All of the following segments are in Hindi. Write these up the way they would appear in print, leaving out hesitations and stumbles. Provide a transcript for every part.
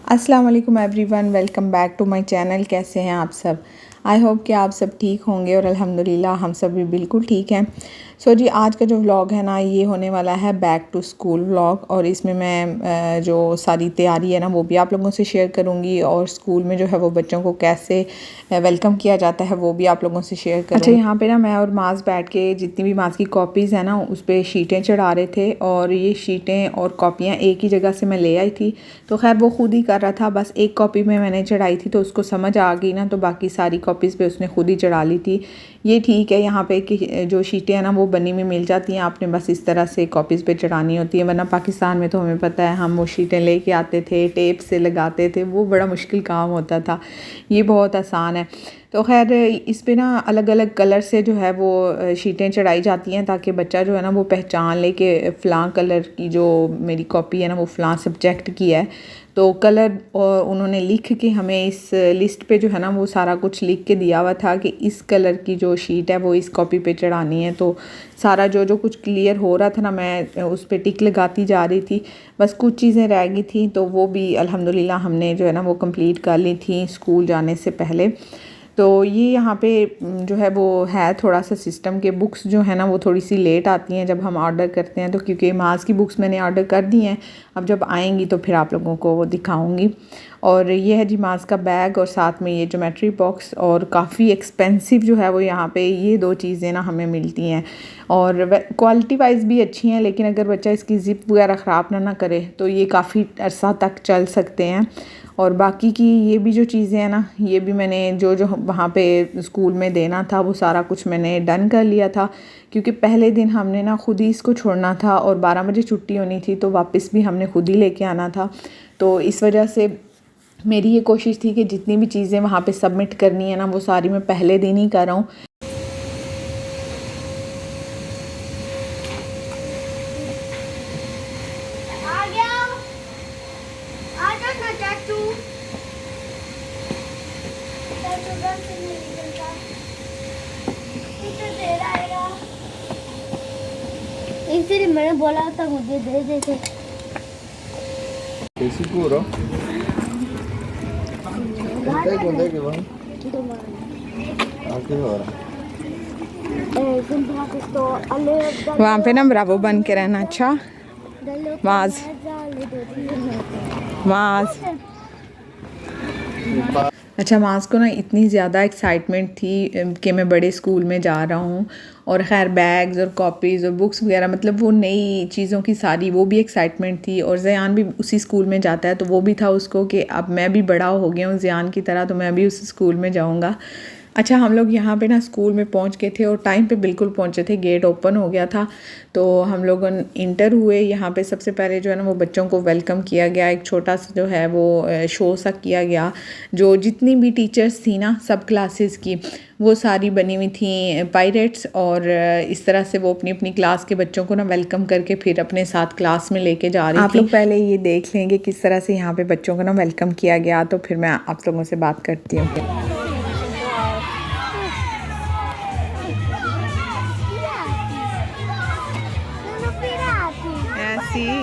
अस्सलाम वालेकुम everyone, welcome back to my channel. कैसे हैं आप सब? आई होप कि आप सब ठीक होंगे और अल्हम्दुलिल्लाह हम सब भी बिल्कुल ठीक हैं। सो जी, आज का जो व्लॉग है ना, ये होने वाला है बैक टू स्कूल व्लॉग, और इसमें मैं जो सारी तैयारी है ना वो भी आप लोगों से शेयर करूंगी, और स्कूल में जो है वो बच्चों को कैसे वेलकम किया जाता है वो भी आप लोगों से शेयर करूँगी। अच्छा, यहाँ पे ना मैं और माज बैठ के जितनी भी माज की कॉपीज़ हैं ना उस पर शीटें चढ़ा रहे थे, और ये शीटें और कॉपियाँ एक ही जगह से मैं ले आई थी। तो खैर वो खुद ही कर रहा था, बस एक कॉपी में मैंने चढ़ाई थी तो उसको समझ आ गई ना, तो बाकी सारी कॉपीज़ पे उसने खुद ही चढ़ा ली थी। ये ठीक है, यहाँ पे कि जो शीटें हैं ना वो बनी हुई मिल जाती हैं, आपने बस इस तरह से कॉपीज़ पे चढ़ानी होती है। वरना पाकिस्तान में तो हमें पता है, हम वो शीटें लेके आते थे, टेप से लगाते थे, वो बड़ा मुश्किल काम होता था। ये बहुत आसान है। तो खैर इस पे ना अलग अलग कलर से जो है वो शीटें चढ़ाई जाती हैं, ताकि बच्चा जो है ना वो पहचान ले कि फ़लाँ कलर की जो मेरी कॉपी है ना वो फ़लाँ सब्जेक्ट की है। तो कलर और उन्होंने लिख के हमें इस लिस्ट पे जो है ना वो सारा कुछ लिख के दिया हुआ था कि इस कलर की जो शीट है वो इस कॉपी पे चढ़ानी है। तो सारा जो जो कुछ क्लियर हो रहा था ना, मैं उस पर टिक लगाती जा रही थी। बस कुछ चीज़ें रह गई थी तो वो भी अल्हम्दुलिल्लाह हमने जो है ना वो कंप्लीट कर ली थी स्कूल जाने से पहले। तो ये यहाँ पे जो है वो है थोड़ा सा सिस्टम के बुक्स जो है ना वो थोड़ी सी लेट आती हैं जब हम ऑर्डर करते हैं, तो क्योंकि मास की बुक्स मैंने ऑर्डर कर दी हैं, अब जब आएंगी तो फिर आप लोगों को वो दिखाऊंगी। और ये है जी मास का बैग, और साथ में ये ज्योमेट्री बॉक्स, और काफ़ी एक्सपेंसिव जो है वो यहाँ पे ये दो चीज़ें ना हमें मिलती हैं, और क्वालिटी वाइज भी अच्छी हैं, लेकिन अगर बच्चा इसकी ज़िप वगैरह ख़राब ना करे तो ये काफ़ी अरसा तक चल सकते हैं। और बाकी की ये भी जो चीज़ें हैं ना, ये भी मैंने जो जो वहाँ पे स्कूल में देना था वो सारा कुछ मैंने डन कर लिया था, क्योंकि पहले दिन हमने ना खुद ही इसको छोड़ना था और 12 बजे छुट्टी होनी थी, तो वापस भी हमने खुद ही लेके आना था। तो इस वजह से मेरी ये कोशिश थी कि जितनी भी चीज़ें वहाँ पे सबमिट करनी है ना वो सारी मैं पहले दिन ही कर रहा हूँ। इसलिए मैंने बोला था मुझे दे देते। कैसी पूरा कोंदे के बाद आके हो रहा वहाँ पे ना ब्रावो बन के रहना। अच्छा माज माज अच्छा, मास को ना इतनी ज़्यादा एक्साइटमेंट थी कि मैं बड़े स्कूल में जा रहा हूँ, और ख़ैर बैग्स और कॉपीज़ और बुक्स वगैरह, मतलब वो नई चीज़ों की सारी वो भी एक्साइटमेंट थी। और ज़यान भी उसी स्कूल में जाता है, तो वो भी था उसको कि अब मैं भी बड़ा हो गया हूँ ज़यान की तरह, तो मैं भी उस स्कूल में जाऊँगा। अच्छा, हम लोग यहाँ पे ना स्कूल में पहुँच गए थे, और टाइम पे बिल्कुल पहुँचे थे, गेट ओपन हो गया था। तो हम लोग इंटर हुए। यहाँ पे सबसे पहले जो है ना वो बच्चों को वेलकम किया गया, एक छोटा सा जो है वो शो सा किया गया। जो जितनी भी टीचर्स थी ना सब क्लासेस की, वो सारी बनी हुई थी पायरेट्स, और इस तरह से वो अपनी अपनी क्लास के बच्चों को ना वेलकम करके फिर अपने साथ क्लास में लेके जा रही थी। आप लोग पहले ये देख लेंगे किस तरह से यहाँ पे बच्चों को ना वेलकम किया गया, तो फिर मैं आप लोगों से बात करती हूँ। ऐसी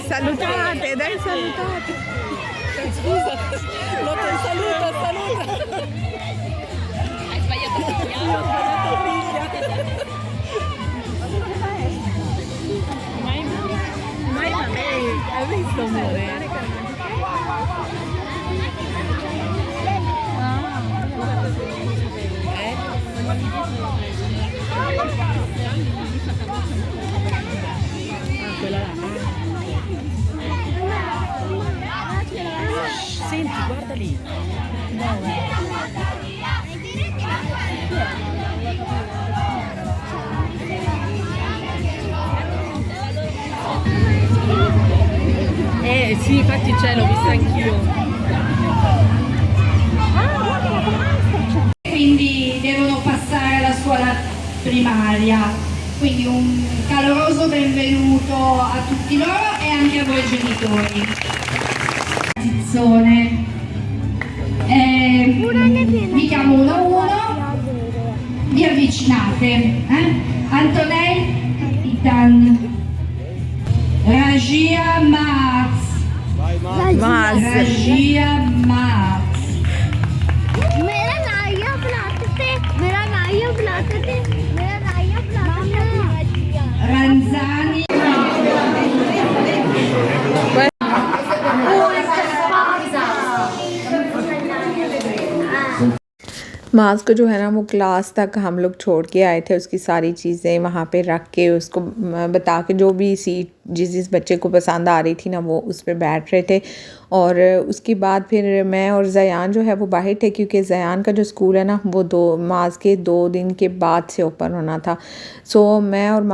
Salutate, dai, salutate. Scusa, non ti saluta, saluta. Hai sbagliato figlia. Mai, hai visto amore? Quella là. Senti, guarda lì. Sì, infatti c'è, l'ho vista anch'io. Quindi devono passare alla scuola primaria. Quindi un caloroso benvenuto a tutti loro e anche a voi genitori. Vi chiamo uno a uno, vi avvicinate. Antonella, Itan, Rajia Maz, Rajia Maz. मेरा नाया बुलाते थे मेरा नाया बुलाते थे मेरा नाया बुलाते थे Ranzani. माज को जो है ना वो क्लास तक हम लोग छोड़ के आए थे, उसकी सारी चीज़ें वहाँ पे रख के उसको बता के जो भी सीट जिस बच्चे को पसंद आ रही थी ना वो उस पर बैठ रहे थे। और उसके बाद फिर मैं और ज़यान जो है वो बाहर थे, क्योंकि ज़यान का जो स्कूल है ना वो माज के 2 दिन के बाद से ओपन होना था। सो मैं और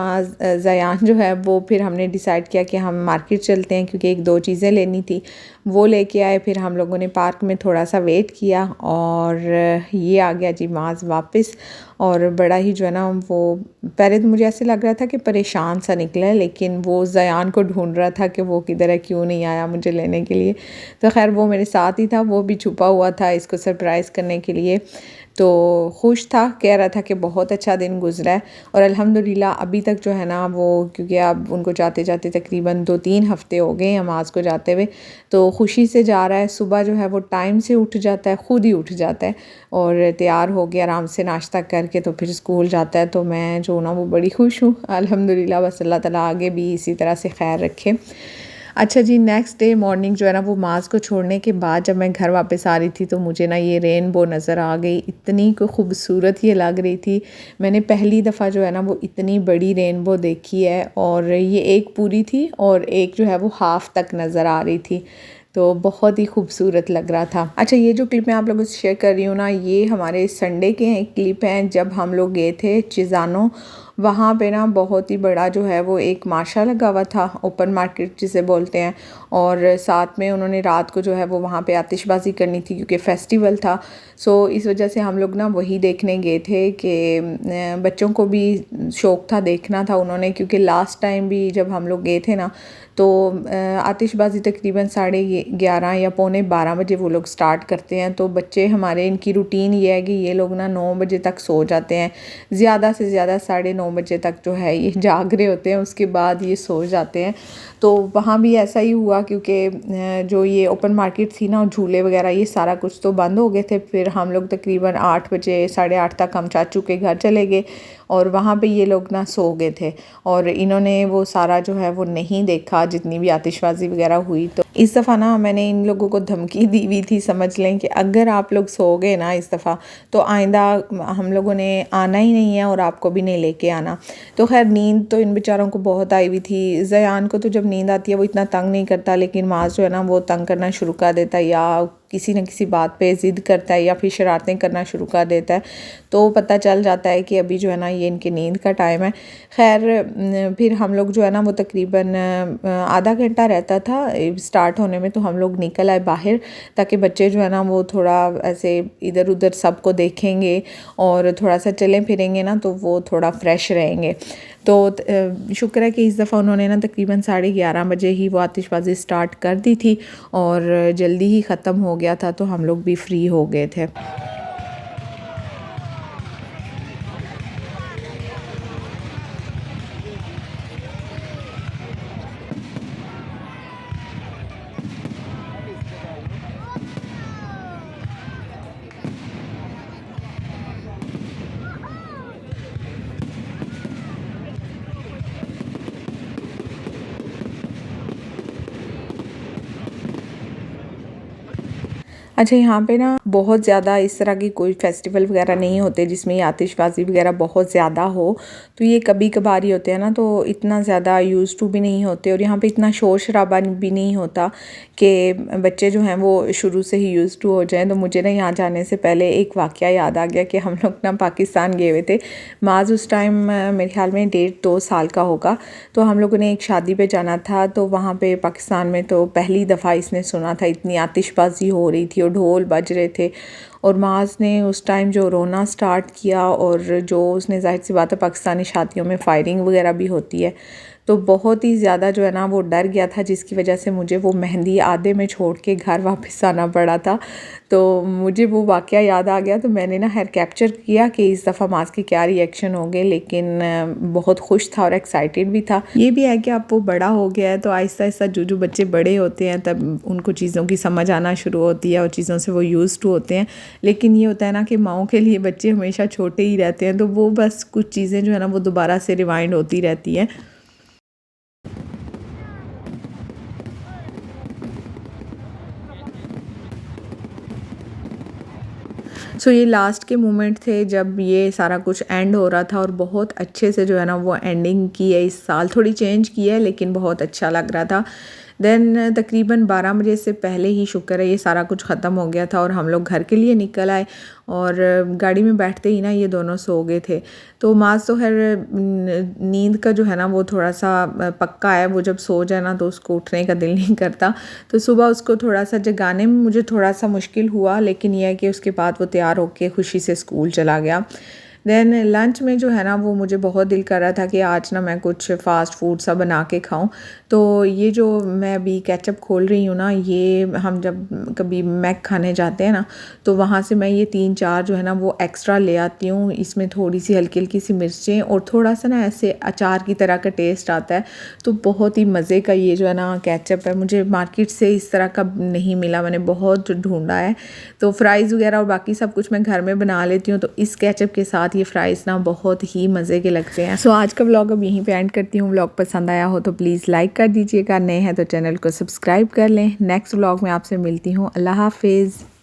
ज़यान जो है वो फिर हमने डिसाइड किया कि हम मार्केट चलते हैं, क्योंकि 1-2 चीज़ें लेनी थी, वो लेके आए। फिर हम लोगों ने पार्क में थोड़ा सा वेट किया और ये आ गया जी माज वापस। और बड़ा ही जो है ना वो पहले तो मुझे ऐसे लग रहा था कि परेशान सा निकला है, लेकिन वो ज़यान को ढूंढ रहा था कि वो किधर है, क्यों नहीं आया मुझे लेने के लिए। तो खैर वो मेरे साथ ही था, वो भी छुपा हुआ था इसको सरप्राइज़ करने के लिए। तो खुश था, कह रहा था कि बहुत अच्छा दिन गुजरा है। और अल्हम्दुलिल्लाह अभी तक जो है ना वो, क्योंकि अब उनको जाते जाते तकरीबन 2-3 हफ़्ते हो गए नमाज़ को जाते हुए, तो खुशी से जा रहा है। सुबह जो है वो टाइम से उठ जाता है, ख़ुद ही उठ जाता है और तैयार हो गया आराम से नाश्ता करके तो फिर स्कूल जाता है। तो मैं जो ना वो बड़ी खुश हूँ अल्हम्दुलिल्लाह। बस अल्लाह ताला आगे भी इसी तरह से खैर रखे। अच्छा जी, नेक्स्ट डे मॉर्निंग जो है ना वो माज को छोड़ने के बाद जब मैं घर वापस आ रही थी तो मुझे ना ये रेनबो नज़र आ गई। इतनी को खूबसूरत ये लग रही थी। मैंने पहली दफ़ा जो है ना वो इतनी बड़ी रेनबो देखी है, और ये एक पूरी थी और एक जो है वो हाफ़ तक नज़र आ रही थी, तो बहुत ही खूबसूरत लग रहा था। अच्छा, ये जो क्लिप मैं आप लोगों से शेयर कर रही हूँ ना, ये हमारे संडे के क्लिप हैं जब हम लोग गए थे चिज़ानो। वहाँ पे ना बहुत ही बड़ा जो है वो एक माशा लगा हुआ था, ओपन मार्केट जिसे बोलते हैं, और साथ में उन्होंने रात को जो है वो वहाँ पे आतिशबाज़ी करनी थी क्योंकि फेस्टिवल था। सो इस वजह से हम लोग ना वही देखने गए थे कि बच्चों को भी शौक़ था, देखना था उन्होंने, क्योंकि लास्ट टाइम भी जब हम लोग गए थे ना तो आतिशबाज़ी तकरीबन 11:30 या 11:45 बजे वो लोग स्टार्ट करते हैं। तो बच्चे हमारे, इनकी रूटीन ये है कि ये लोग ना 9 बजे तक सो जाते हैं, ज़्यादा से ज़्यादा 9:30 बजे तक जो है ये जाग रहे होते हैं, उसके बाद ये सो जाते हैं। तो वहाँ भी ऐसा ही हुआ, क्योंकि जो ये ओपन मार्केट थी ना, झूले वगैरह ये सारा कुछ तो बंद हो गए थे। फिर हम लोग तकरीबन 8 बजे 8:30 तक हम चाचू के घर चले गए और वहाँ पे ये लोग ना सो गए थे, और इन्होंने वो सारा जो है वो नहीं देखा जितनी भी आतिशबाज़ी वगैरह हुई। तो इस दफ़ा ना मैंने इन लोगों को धमकी दी हुई थी, समझ लें कि अगर आप लोग सो गए ना इस दफ़ा तो आइंदा हम लोगों ने आना ही नहीं है और आपको भी नहीं लेके आना। तो खैर नींद तो इन बेचारों को बहुत आई हुई थी। ज़यान को तो जब नींद आती है वो इतना तंग नहीं करता, लेकिन माज जो है ना वो तंग करना शुरू कर देता है, या किसी न किसी बात पे ज़िद करता है या फिर शरारतें करना शुरू कर देता है। तो पता चल जाता है कि अभी जो है ना ये इनकी नींद का टाइम है। खैर फिर हम लोग जो है ना वो तकरीबन आधा घंटा रहता था स्टार्ट होने में, तो हम लोग निकल आए बाहर ताकि बच्चे जो है ना वो थोड़ा ऐसे इधर उधर सबको देखेंगे और थोड़ा सा चलें फिरेंगे ना तो वो थोड़ा फ्रेश रहेंगे। तो शुक्र है कि इस दफ़ा उन्होंने ना तकरीबन 11:30 बजे ही वो आतिशबाज़ी स्टार्ट कर दी थी और जल्दी ही ख़त्म हो गया था, तो हम लोग भी फ्री हो गए थे। अच्छा, यहाँ पे ना बहुत ज़्यादा इस तरह की कोई फेस्टिवल वगैरह नहीं होते जिसमें ये आतिशबाज़ी वगैरह बहुत ज़्यादा हो, तो ये कभी कभार ही होते हैं ना, तो इतना ज़्यादा यूज़ टू भी नहीं होते और यहाँ पे इतना शोर शराबा भी नहीं होता कि बच्चे जो हैं वो शुरू से ही यूज़ टू हो जाएं। तो मुझे ना यहाँ जाने से पहले एक वाक़या याद आ गया कि हम लोग ना पाकिस्तान गए हुए थे। माज उस टाइम मेरे ख्याल में 1.5-2 साल का होगा, तो हम लोगों ने एक शादी पे जाना था। तो वहाँ पे पाकिस्तान में तो पहली दफ़ा इसने सुना था, इतनी आतिशबाज़ी हो रही थी और ढोल बज रहे थे। और माज ने उस टाइम जो रोना स्टार्ट किया, और जो उसने ज़ाहिर सी बात है पाकिस्तानी शादियों में फ़ायरिंग वगैरह भी होती है, तो बहुत ही ज़्यादा जो है ना वो डर गया था, जिसकी वजह से मुझे वो मेहंदी आधे में छोड़ के घर वापस आना पड़ा था। तो मुझे वो वाक़या याद आ गया, तो मैंने ना खैर कैप्चर किया कि इस दफ़ा माज के क्या रिएक्शन होंगे, लेकिन बहुत खुश था और एक्साइटेड भी था। ये भी है कि अब वो बड़ा हो गया है, तो आहिस्ता आहिस्ता जो बच्चे बड़े होते हैं तब उनको चीज़ों की समझ आना शुरू होती है और चीज़ों से वो यूज़ टू होते हैं। लेकिन ये होता है ना कि माओं के लिए बच्चे हमेशा छोटे ही रहते हैं, तो वो बस कुछ चीज़ें जो है ना वो दोबारा से रिवाइंड होती रहती हैं। सो ये लास्ट के मोमेंट थे जब ये सारा कुछ एंड हो रहा था, और बहुत अच्छे से जो है ना वो एंडिंग की है इस साल। थोड़ी चेंज की है लेकिन बहुत अच्छा लग रहा था। देन तकरीबन 12 बजे से पहले ही शुक्र है ये सारा कुछ ख़त्म हो गया था और हम लोग घर के लिए निकल आए, और गाड़ी में बैठते ही ना ये दोनों सो गए थे। तो माज तो खैर नींद का जो है ना वो थोड़ा सा पक्का है, वो जब सो जाए ना तो उसको उठने का दिल नहीं करता। तो सुबह उसको थोड़ा सा जगाने में मुझे थोड़ा सा मुश्किल हुआ, लेकिन यह है कि उसके बाद वो तैयार होके खुशी से स्कूल चला गया। देन लंच में जो है ना वो मुझे बहुत दिल कर रहा था कि आज ना मैं कुछ फ़ास्ट फूड सा बना के खाऊं। तो ये जो मैं अभी केचप खोल रही हूँ ना, ये हम जब कभी मैक खाने जाते हैं ना, तो वहाँ से मैं ये 3-4 जो है ना वो एक्स्ट्रा ले आती हूँ। इसमें थोड़ी सी हल्की हल्की सी मिर्चें और थोड़ा सा ना ऐसे अचार की तरह का टेस्ट आता है। तो बहुत ही मज़े का ये जो है ना केचप है, मुझे मार्केट से इस तरह का नहीं मिला, मैंने बहुत ढूंढा है। तो फ्राइज़ वगैरह और बाकी सब कुछ मैं घर में बना लेती हूँ, तो इस केचप के साथ ये फ्राइज़ ना बहुत ही मज़े के लगते हैं। सो आज का व्लॉग अब यहीं पे एंड करती हूँ। व्लॉग पसंद आया हो तो प्लीज़ लाइक कर दीजिएगा, नए हैं तो चैनल को सब्सक्राइब कर लें। नेक्स्ट व्लॉग में आपसे मिलती हूँ। अल्लाह हाफिज़।